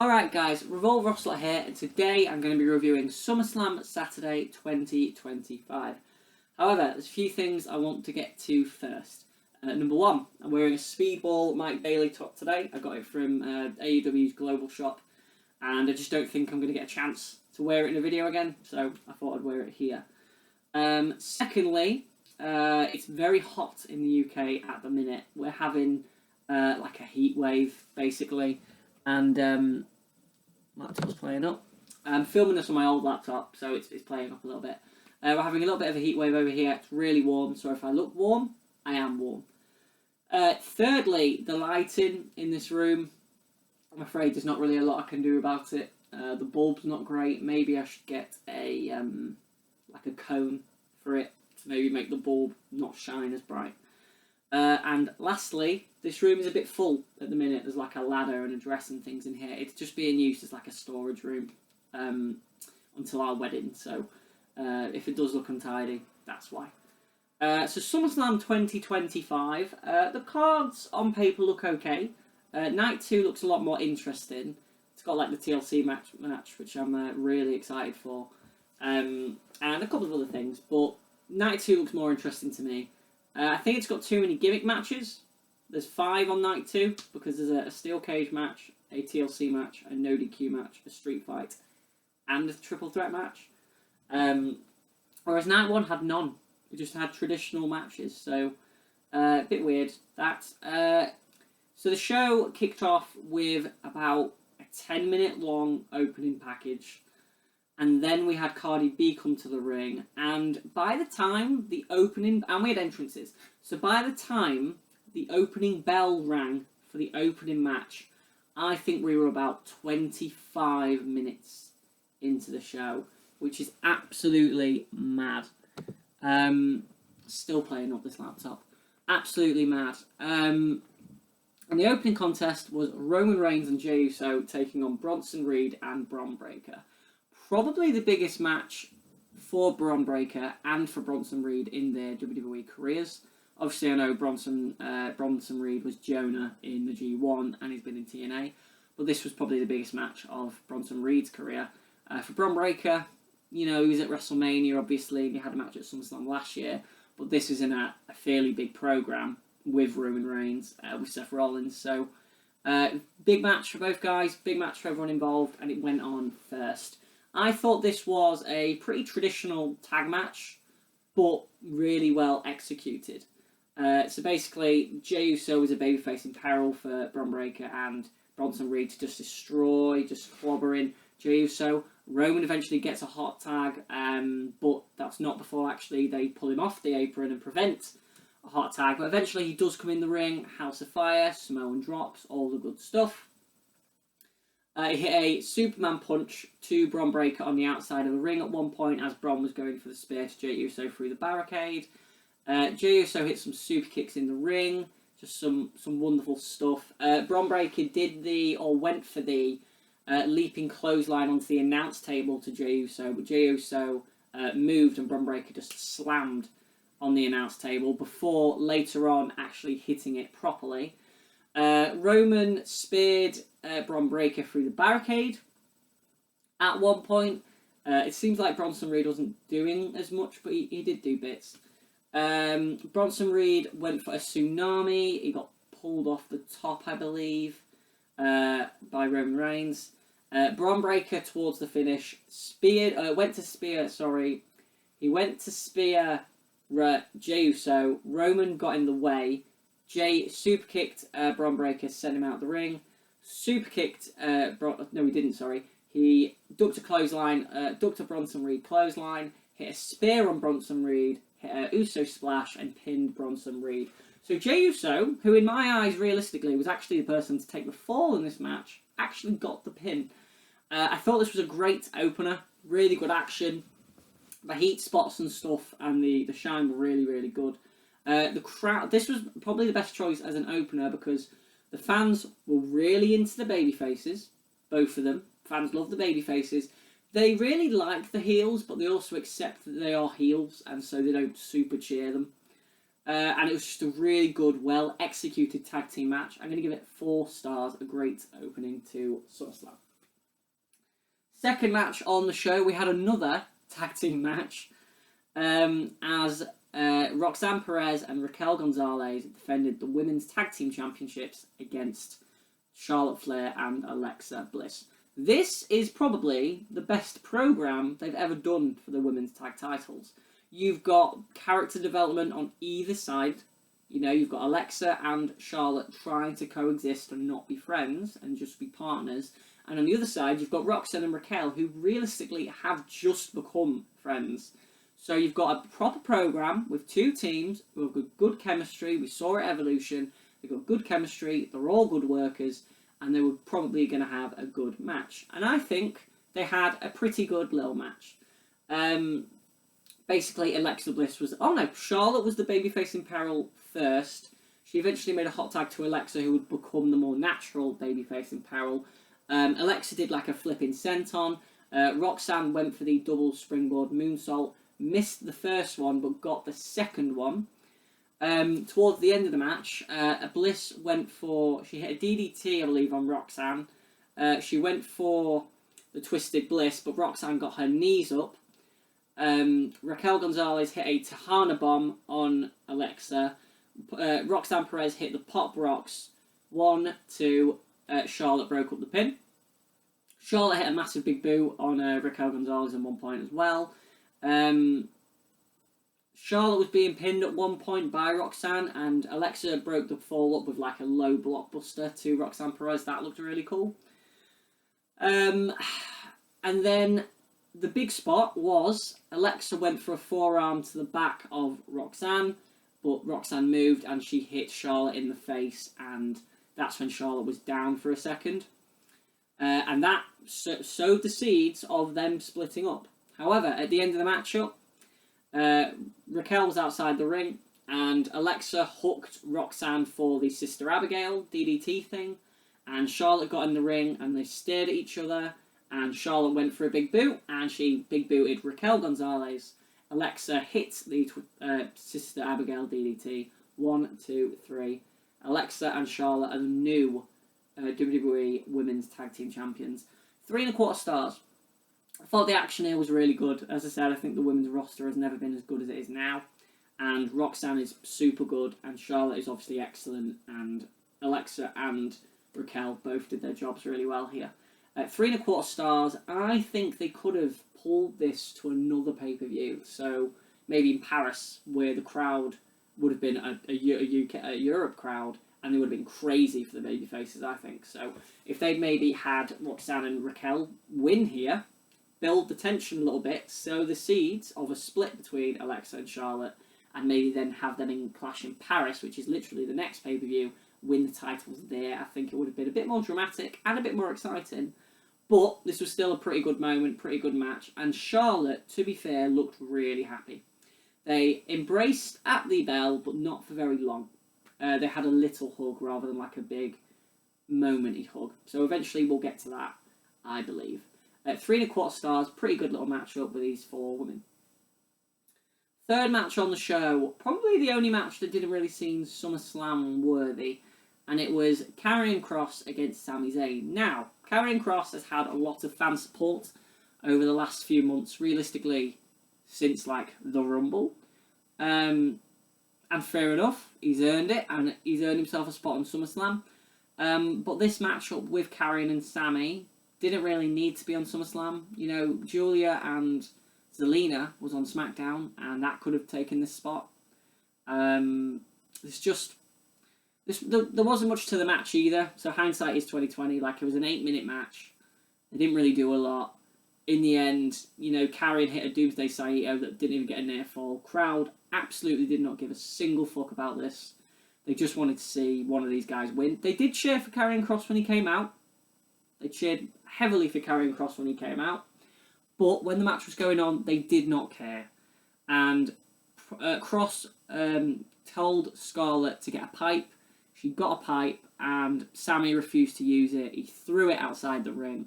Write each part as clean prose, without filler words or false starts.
Alright guys, Revolve Rustler here, and today I'm going to be reviewing Summerslam Saturday 2025. However, there's a few things I want to get to first. Number one, I'm wearing a Speedball Mike Bailey top today. I got it from AEW's global shop, and I just don't think I'm going to get a chance to wear it in a video again, so I thought I'd wear it here. Secondly, it's very hot in the UK at the minute. We're having like a heat wave, basically. And laptop's playing up. I'm filming this on my old laptop, so it's playing up a little bit. We're having a little bit of a heat wave over here. It's really warm, so if I look warm, I am warm. Thirdly, the lighting in this room, I'm afraid there's not really a lot I can do about it. The bulb's not great. Maybe I should get a like a cone for it to maybe make the bulb not shine as bright. And lastly, this room is a bit full at the minute. There's like a ladder and a dress and things in here. It's just being used as like a storage room until our wedding. So if it does look untidy, that's why. So SummerSlam 2025. The cards on paper look okay. Night 2 looks a lot more interesting. It's got like the TLC match which I'm really excited for. And a couple of other things. But Night 2 looks more interesting to me. I think it's got too many gimmick matches. There's 5 on night 2 because there's a steel cage match, a TLC match, a no DQ match, a street fight, and a triple threat match. Whereas night 1 had none. It just had traditional matches, so a bit weird. So the show kicked off with about a 10-minute long opening package. And then we had Cardi B come to the ring. And by the time the opening... And we had entrances. So by the time the opening bell rang for the opening match, I think we were about 25 minutes into the show, which is absolutely mad. Still playing up this laptop. Absolutely mad. And the opening contest was Roman Reigns and Jey Uso taking on Bronson Reed and Bron Breakker. Probably the biggest match for Bron Breakker and for Bronson Reed in their WWE careers. Obviously, I know Bronson Reed was Jonah in the G1 and he's been in TNA, but this was probably the biggest match of Bronson Reed's career. For Bron Breakker, you know, he was at WrestleMania, obviously, and he had a match at SummerSlam last year, but this is in a fairly big program with Roman Reigns, with Seth Rollins, so big match for both guys, big match for everyone involved, and it went on first. I thought this was a pretty traditional tag match, but really well executed. So basically, Jey Uso was a babyface in peril for Bron Breakker and Bronson Reed to just destroy, just clobbering Jey Uso. Roman eventually gets a hot tag, but that's not before actually they pull him off the apron and prevent a hot tag. But eventually he does come in the ring, House of Fire, Samoan drops, all the good stuff. He hit a Superman punch to Bron Breakker on the outside of the ring at one point as Bron was going for the spear to Jey Uso through the barricade. Jey Uso hit some super kicks in the ring, just some wonderful stuff. Bron Breakker went for the leaping clothesline onto the announce table to Jey Uso, but Jey Uso moved and Bron Breakker just slammed on the announce table before later on actually hitting it properly. Roman speared Bron Breakker through the barricade at one point. It seems like Bronson Reed wasn't doing as much, but he did do bits. Bronson Reed went for a tsunami. He got pulled off the top, I believe, by Roman Reigns. Bron Breakker towards the finish went to spear Jey Uso. Roman got in the way. Jey super kicked Bron Breakker, sent him out of the ring. Super kicked no, he didn't. Sorry, he ducked a clothesline, ducked a Bronson Reed clothesline, hit a spear on Bronson Reed, hit a Uso splash, and pinned Bronson Reed. So Jey Uso, who in my eyes realistically was actually the person to take the fall in this match, actually got the pin. I thought this was a great opener, really good action. The heat spots and stuff and the shine were really, really good. The crowd. This was probably the best choice as an opener because the fans were really into the babyfaces, both of them. Fans love the babyfaces. They really like the heels, but they also accept that they are heels, and so they don't super cheer them. And it was just a really good, well executed tag team match. I'm going to give it 4 stars. A great opening to SummerSlam. Second match on the show, we had another tag team match as Roxanne Perez and Raquel Gonzalez defended the women's tag team championships against Charlotte Flair and Alexa Bliss. This is probably the best program they've ever done for the women's tag titles. You've got character development on either side. You know, you've got Alexa and Charlotte trying to coexist and not be friends and just be partners. And on the other side, you've got Roxanne and Raquel, who realistically have just become friends. So you've got a proper program with two teams who have good chemistry. We saw it at Evolution. They've got good chemistry. They're all good workers. And they were probably going to have a good match. And I think they had a pretty good little match. Basically, Alexa Bliss was... Oh, no, Charlotte was the babyface in peril first. She eventually made a hot tag to Alexa, who would become the more natural babyface in peril. Alexa did like a flipping senton. Roxanne went for the double springboard moonsault. Missed the first one, but got the second one. Towards the end of the match, Bliss went for... She hit a DDT, I believe, on Roxanne. She went for the Twisted Bliss, but Roxanne got her knees up. Raquel Gonzalez hit a Tahana Bomb on Alexa. Roxanne Perez hit the Pop Rocks. 1, 2... Charlotte broke up the pin. Charlotte hit a massive big boot on Raquel Gonzalez at one point as well. Charlotte was being pinned at one point by Roxanne, and Alexa broke the fall up with like a low blockbuster to Roxanne Perez. That looked really cool. And then the big spot was Alexa went for a forearm to the back of Roxanne, but Roxanne moved and she hit Charlotte in the face, and that's when Charlotte was down for a second. And that sowed the seeds of them splitting up. However, at the end of the matchup, Raquel was outside the ring, and Alexa hooked Roxanne for the Sister Abigail DDT thing, and Charlotte got in the ring, and they stared at each other, and Charlotte went for a big boot, and she big booted Raquel Gonzalez. Alexa hit the Sister Abigail DDT. 1, 2, 3. Alexa and Charlotte are the new WWE Women's Tag Team Champions. 3.25 stars. I thought the action here was really good. As I said, I think the women's roster has never been as good as it is now. And Roxanne is super good, and Charlotte is obviously excellent, and Alexa and Raquel both did their jobs really well here. 3.25 stars. I think they could have pulled this to another pay-per-view. So maybe in Paris, where the crowd would have been a Europe crowd, and they would have been crazy for the babyfaces, I think. So if they'd maybe had Roxanne and Raquel win here, build the tension a little bit, sow the seeds of a split between Alexa and Charlotte, and maybe then have them in Clash in Paris, which is literally the next pay-per-view, win the titles there, I think it would have been a bit more dramatic and a bit more exciting. But this was still a pretty good moment, pretty good match, and Charlotte, to be fair, looked really happy. They embraced at the bell, but not for very long. They had a little hug rather than like a big moment-y hug. So eventually we'll get to that, I believe. 3.25 stars, pretty good little matchup with these four women. Third match on the show, probably the only match that didn't really seem SummerSlam worthy, and it was Karrion Kross against Sami Zayn. Now, Karrion Kross has had a lot of fan support over the last few months, realistically, since like the Rumble. And fair enough, he's earned it, and he's earned himself a spot on SummerSlam. But this matchup with Karrion and Sami didn't really need to be on SummerSlam. You know, Julia and Zelina was on SmackDown, and that could have taken this spot. There wasn't much to the match either, so hindsight is 2020. Like, it was an 8-minute match. They didn't really do a lot. In the end, you know, Karrion hit a Doomsday Saito that didn't even get a near fall. Crowd absolutely did not give a single fuck about this. They just wanted to see one of these guys win. They did cheer for Karrion Kross when he came out. They cheered heavily for Karrion Kross when he came out. But when the match was going on, they did not care. And Kross told Scarlett to get a pipe. She got a pipe, and Sami refused to use it. He threw it outside the ring,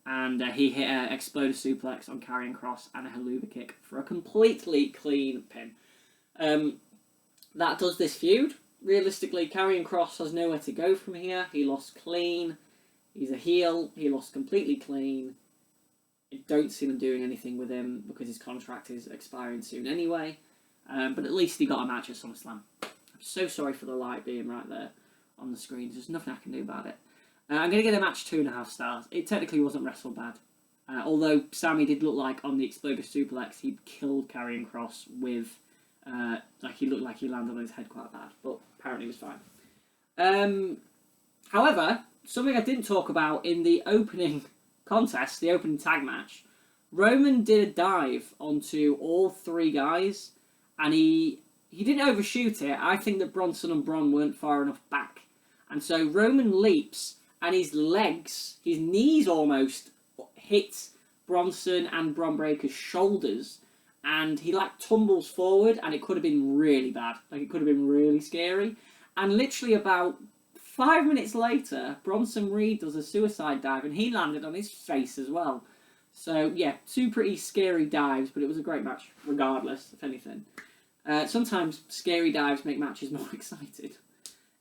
and he hit an exploder suplex on Karrion Kross and a haluva kick for a completely clean pin. That does this feud. Realistically, Karrion Kross has nowhere to go from here. He lost clean. He's a heel. He lost completely clean. I don't see them doing anything with him because his contract is expiring soon anyway. But at least he got a match at SummerSlam. I'm so sorry for the light being right there on the screen. There's nothing I can do about it. I'm going to give the match 2.5 stars. It technically wasn't wrestle bad. Although Sami did look like on the explosive suplex, he'd killed Karrion Kross with, like he looked like he landed on his head quite bad, but apparently he was fine. However, something I didn't talk about in the opening contest, the opening tag match, Roman did a dive onto all three guys, and he didn't overshoot it. I think that Bronson and Braun weren't far enough back. And so Roman leaps, and his legs, his knees almost hit Bronson and Braun Breaker's shoulders, and he like tumbles forward, and it could have been really bad. Like, it could have been really scary. And literally about 5 minutes later, Bronson Reed does a suicide dive, and he landed on his face as well. So yeah, two pretty scary dives, but it was a great match regardless, if anything. Sometimes scary dives make matches more exciting.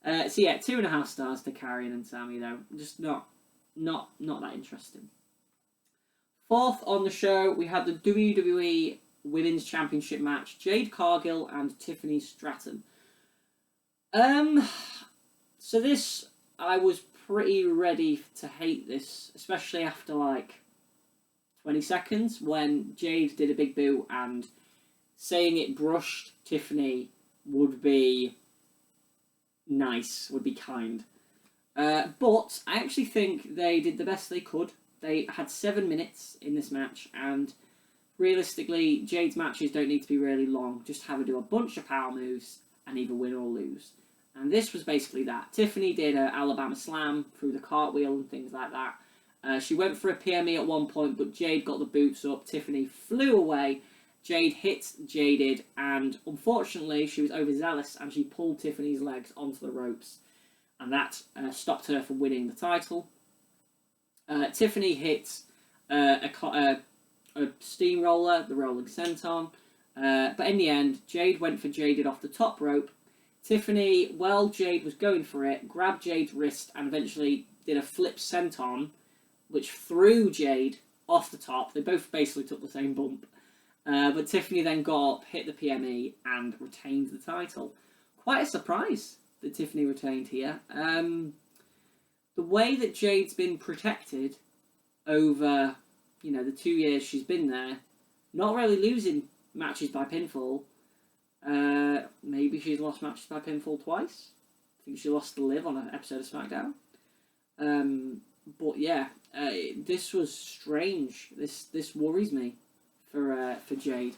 So yeah, 2.5 stars to Karrion and Sami though. Just not that interesting. Fourth on the show, we had the WWE Women's Championship match, Jade Cargill and Tiffany Stratton. So this, I was pretty ready to hate this, especially after like 20 seconds when Jade did a big boo, and saying it brushed Tiffany would be nice, would be kind. But I actually think they did the best they could. They had 7 minutes in this match, and realistically, Jade's matches don't need to be really long. Just have her do a bunch of power moves and either win or lose. And this was basically that. Tiffany did her Alabama Slam through the cartwheel and things like that. She went for a PME at one point, but Jade got the boots up. Tiffany flew away. Jade hit Jaded, and unfortunately, she was overzealous and she pulled Tiffany's legs onto the ropes. And that stopped her from winning the title. Tiffany hit a steamroller, the rolling senton. But in the end, Jade went for Jaded off the top rope. Tiffany, while Jade was going for it, grabbed Jade's wrist and eventually did a flip senton, which threw Jade off the top. They both basically took the same bump. But Tiffany then got up, hit the PME, and retained the title. Quite a surprise that Tiffany retained here. The way that Jade's been protected over, the 2 years she's been there, not really losing matches by pinfall. Maybe she's lost matches by pinfall twice. I think she lost to Liv on an episode of SmackDown. But yeah, this was strange. This worries me for Jade.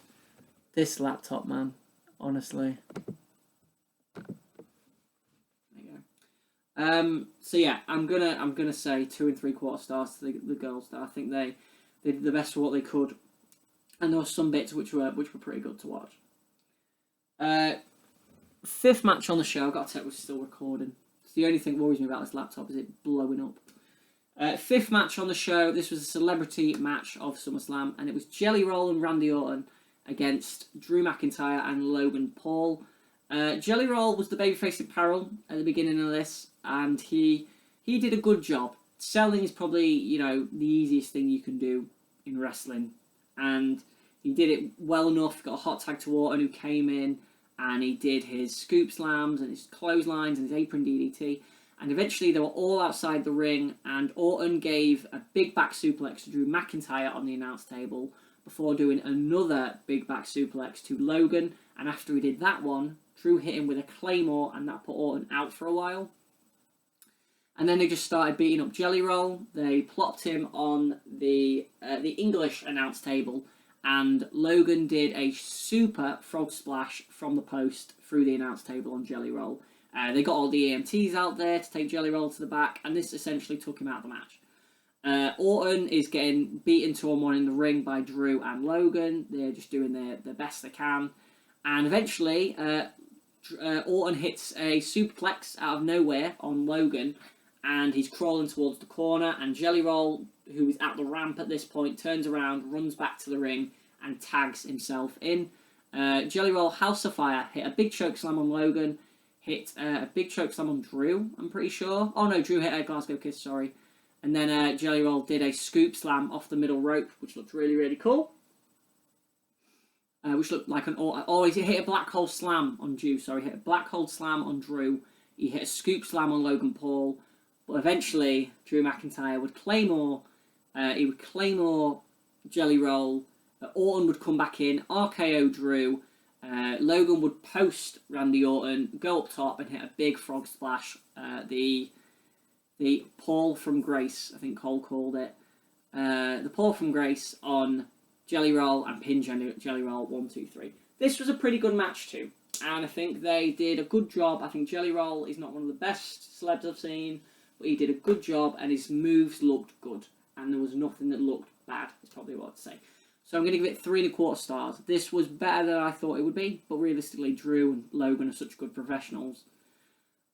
This laptop, man, honestly. There you go. So yeah, I'm gonna say 2 3/4 stars to the girls. That I think they did the best for what they could, and there were some bits which were pretty good to watch. Fifth match on the show. I've got to check we're still recording. It's the only thing that worries me about this laptop is it blowing up. Fifth match on the show. This was a celebrity match of SummerSlam, and it was Jelly Roll and Randy Orton against Drew McIntyre and Logan Paul. Jelly Roll was the babyface apparel at the beginning of this, and he did a good job. Selling is probably, the easiest thing you can do in wrestling, and he did it well enough. Got a hot tag to Orton, who came in, and he did his scoop slams and his clotheslines and his apron DDT. And eventually they were all outside the ring, and Orton gave a big back suplex to Drew McIntyre on the announce table before doing another big back suplex to Logan. And after he did that one, Drew hit him with a Claymore, and that put Orton out for a while. And then they just started beating up Jelly Roll. They plopped him on the English announce table, and Logan did a super frog splash from the post through the announce table on Jelly Roll. They got all the EMTs out there to take Jelly Roll to the back, and this essentially took him out of the match. Orton is getting beaten 2-on-1 in the ring by Drew and Logan. They're just doing their best they can. And eventually, Orton hits a superplex out of nowhere on Logan, and he's crawling towards the corner, and Jelly Roll, who is at the ramp at this point, turns around, runs back to the ring, and tags himself in. Jelly Roll, House of Fire, hit a big choke slam on Logan, hit a big choke slam on Drew, I'm pretty sure. Oh no, Drew hit a Glasgow Kiss, sorry. And then Jelly Roll did a scoop slam off the middle rope, which looked really, really cool. Which looked like an... he hit a black hole slam on Drew. Sorry, hit a black hole slam on Drew. He hit a scoop slam on Logan Paul. But eventually, Drew McIntyre would claymore. He would claymore Jelly Roll. Orton would come back in, RKO Drew. Logan would post Randy Orton, go up top and hit a big frog splash. The Paul from Grace, I think Cole called it. The Paul from Grace on Jelly Roll and pin Jelly Roll 1, 2, 3. This was a pretty good match too, and I think they did a good job. I think Jelly Roll is not one of the best celebs I've seen, but he did a good job and his moves looked good, and there was nothing that looked bad, is probably what I'd say. So I'm going to give it 3.25 stars. This was better than I thought it would be, but realistically, Drew and Logan are such good professionals.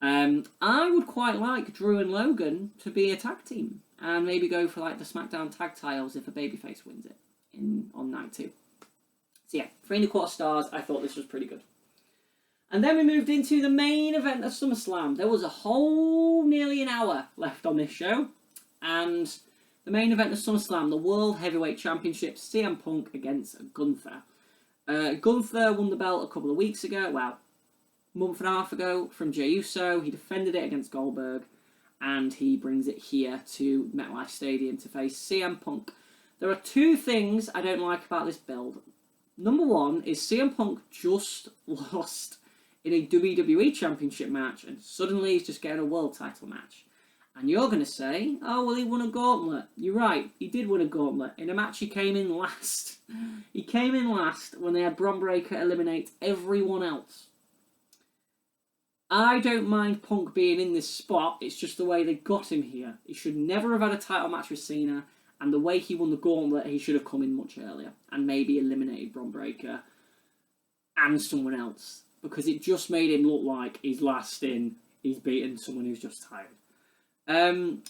I would quite like Drew and Logan to be a tag team and maybe go for like the SmackDown tag titles if a babyface wins it on night 2. So yeah, 3.25 stars. I thought this was pretty good. And then we moved into the main event of SummerSlam. There was a whole nearly an hour left on this show, and the main event of SummerSlam, the World Heavyweight Championship, CM Punk against Gunther. Gunther won the belt a couple of weeks ago, well, a month and a half ago from Jey Uso. He defended it against Goldberg, and he brings it here to MetLife Stadium to face CM Punk. There are 2 things I don't like about this build. Number 1 is CM Punk just lost in a WWE Championship match, and suddenly he's just getting a world title match. And you're going to say, oh, well, he won a gauntlet. You're right, he did win a gauntlet. In a match, he came in last. He came in last when they had Bron Breakker eliminate everyone else. I don't mind Punk being in this spot, it's just the way they got him here. He should never have had a title match with Cena, and the way he won the gauntlet, he should have come in much earlier, and maybe eliminated Bron Breakker and someone else, because it just made him look like he's last in, he's beaten someone who's just tired.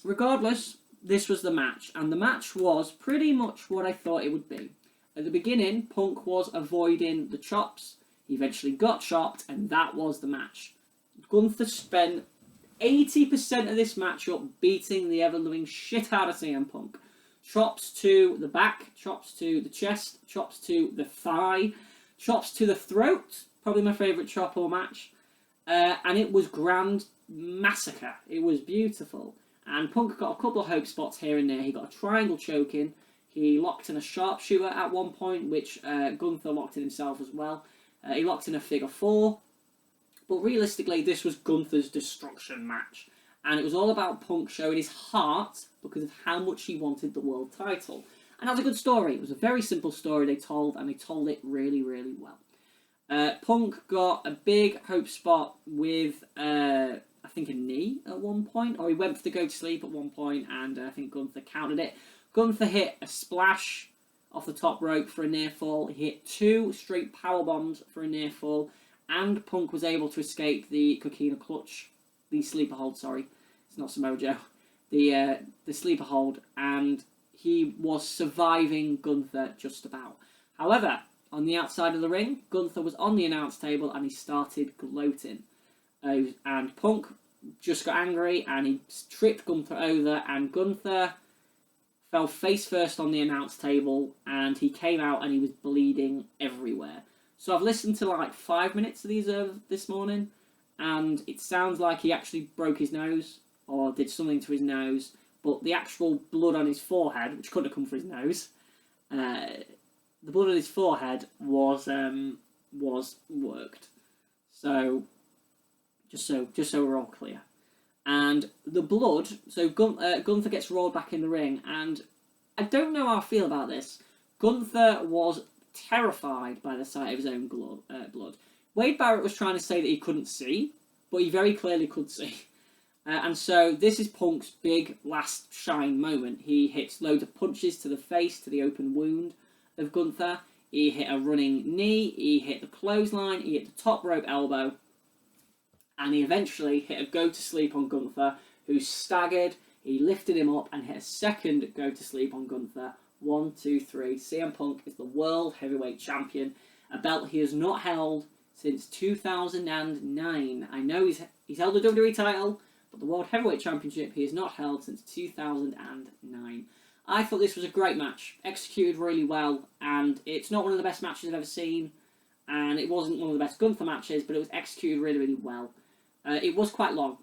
Regardless, this was the match, and the match was pretty much what I thought it would be. At the beginning, Punk was avoiding the chops. He eventually got chopped, and that was the match. Gunther spent 80% of this matchup beating the ever-living shit out of CM Punk. Chops to the back, chops to the chest, chops to the thigh, chops to the throat. Probably my favourite chop all match. And it was grand massacre. It was beautiful. And Punk got a couple of hope spots here and there. He got a triangle choking. He locked in a sharpshooter at one point, which Gunther locked in himself as well. He locked in a figure 4. But realistically, this was Gunther's destruction match. And it was all about Punk showing his heart because of how much he wanted the world title. And that was a good story. It was a very simple story they told, and they told it really, really well. Punk got a big hope spot with, I think, a knee at one point. Or he went for the go to sleep at one point, and I think Gunther countered it. Gunther hit a splash off the top rope for a near fall. He hit 2 straight power bombs for a near fall. And Punk was able to escape the coquina clutch. The sleeper hold, sorry. It's not Samoa Joe. The sleeper hold. And he was surviving Gunther just about. However, on the outside of the ring, Gunther was on the announce table and he started gloating. And Punk just got angry and he tripped Gunther over, and Gunther fell face first on the announce table, and he came out and he was bleeding everywhere. So I've listened to like 5 minutes of these this morning, and it sounds like he actually broke his nose or did something to his nose, but the actual blood on his forehead, which couldn't have come from his nose, the blood on his forehead was worked. So just so we're all clear. And the blood, so Gunther gets rolled back in the ring, and I don't know how I feel about this. Gunther was terrified by the sight of his own blood. Wade Barrett was trying to say that he couldn't see, but he very clearly could see. And so this is Punk's big last shine moment. He hits loads of punches to the face, to the open wound of Gunther. He hit a running knee, he hit the clothesline, he hit the top rope elbow, and he eventually hit a go-to-sleep on Gunther, who staggered. He lifted him up and hit a second go-to-sleep on Gunther. 1, 2, 3. CM Punk is the World Heavyweight Champion, a belt he has not held since 2009. I know he's held a WWE title, but the World Heavyweight Championship he has not held since 2009. I thought this was a great match, executed really well, and it's not one of the best matches I've ever seen, and it wasn't one of the best Gunther matches, but it was executed really, really well. It was quite long.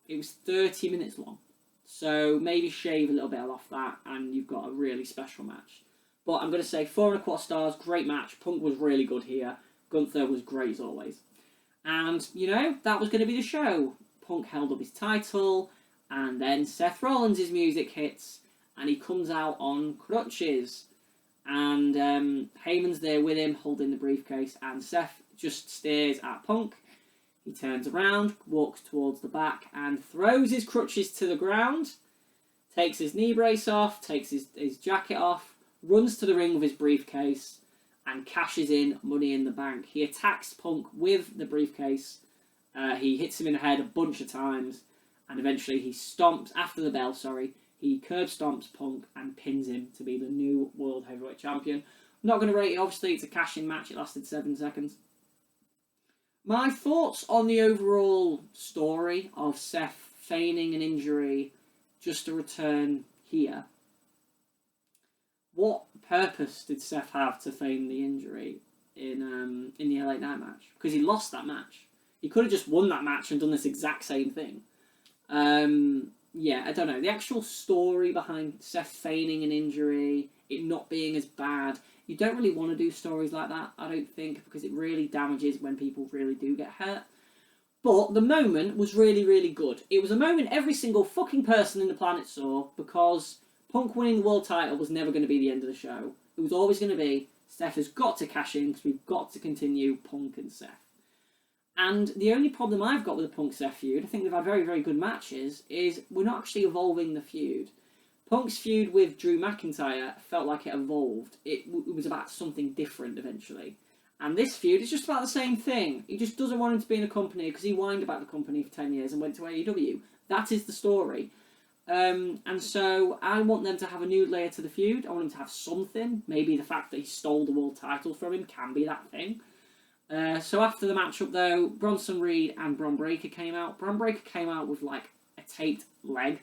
It was 30 minutes long. So maybe shave a little bit off that, and you've got a really special match. But I'm going to say 4.25 stars, great match. Punk was really good here. Gunther was great as always. And, you know, that was going to be the show. Punk held up his title, and then Seth Rollins' music hits, and he comes out on crutches. And Heyman's there with him, holding the briefcase, and Seth just stares at Punk. He turns around, walks towards the back, and throws his crutches to the ground, takes his knee brace off, takes his jacket off, runs to the ring with his briefcase, and cashes in Money in the Bank. He attacks Punk with the briefcase. He hits him in the head a bunch of times, and eventually he stomps, after the bell, he curb stomps Punk and pins him to be the new World Heavyweight Champion. I'm not going to rate it, obviously, it's a cash-in match, it lasted 7 seconds. My thoughts on the overall story of Seth feigning an injury just to return here. What purpose did Seth have to feign the injury in the LA Knight match? Because he lost that match. He could have just won that match and done this exact same thing. Yeah, I don't know. The actual story behind Seth feigning an injury, it not being as bad, you don't really want to do stories like that, I don't think, because it really damages when people really do get hurt. But the moment was really, really good. It was a moment every single fucking person in the planet saw, because Punk winning the world title was never going to be the end of the show. It was always going to be, Seth has got to cash in, because we've got to continue Punk and Seth. And the only problem I've got with the Punk-Seth feud, I think they've had very, very good matches, is we're not actually evolving the feud. Punk's feud with Drew McIntyre felt like it evolved. It was about something different eventually. And this feud is just about the same thing. He just doesn't want him to be in a company because he whined about the company for 10 years and went to AEW. That is the story. And so I want them to have a new layer to the feud. I want him to have something. Maybe the fact that he stole the world title from him can be that thing. So after the matchup though, Bronson Reed and Bron Breakker came out. Bron Breakker came out with like a taped leg.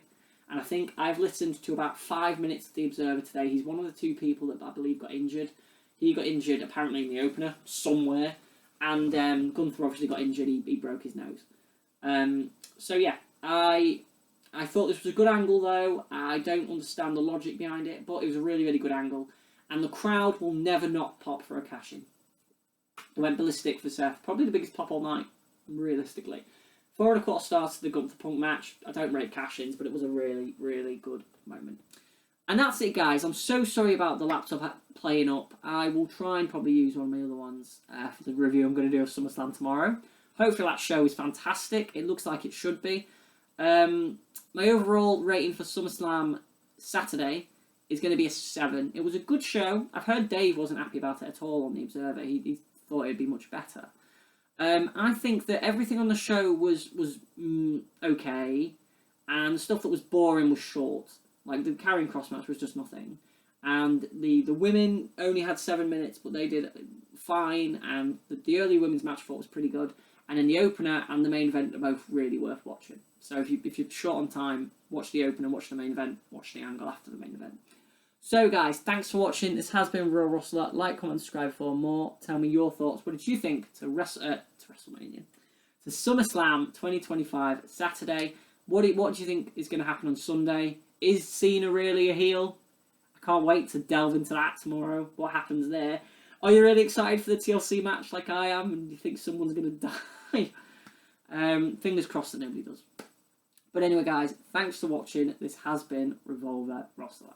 And I think I've listened to about 5 minutes of The Observer today. He's one of the 2 people that I believe got injured. He got injured apparently in the opener, somewhere. And Gunther obviously got injured. He broke his nose. So yeah, I thought this was a good angle though. I don't understand the logic behind it, but it was a really, really good angle. And the crowd will never not pop for a cash-in. They went ballistic for Seth. Probably the biggest pop all night, realistically. 4.25 stars to the Gunther Punk match. I don't rate cash-ins, but it was a really, really good moment. And that's it, guys. I'm so sorry about the laptop playing up. I will try and probably use one of my other ones for the review I'm going to do of SummerSlam tomorrow. Hopefully that show is fantastic. It looks like it should be. My overall rating for SummerSlam Saturday is going to be a 7. It was a good show. I've heard Dave wasn't happy about it at all on The Observer. He thought it'd be much better. I think that everything on the show was okay, and the stuff that was boring was short. Like the Karrion Kross match was just nothing, and the women only had 7 minutes, but they did fine. And the early women's match I thought was pretty good, and then the opener and the main event are both really worth watching. So if you're short on time, watch the opener, watch the main event, watch the angle after the main event. So guys, thanks for watching. This has been Real Wrestler. Like, comment, subscribe for more. Tell me your thoughts. What did you think to WrestleMania? To SummerSlam 2025 Saturday. What do you think is going to happen on Sunday? Is Cena really a heel? I can't wait to delve into that tomorrow. What happens there? Are you really excited for the TLC match like I am? And you think someone's going to die? Fingers crossed that nobody does. But anyway, guys, thanks for watching. This has been Revolver Wrestler.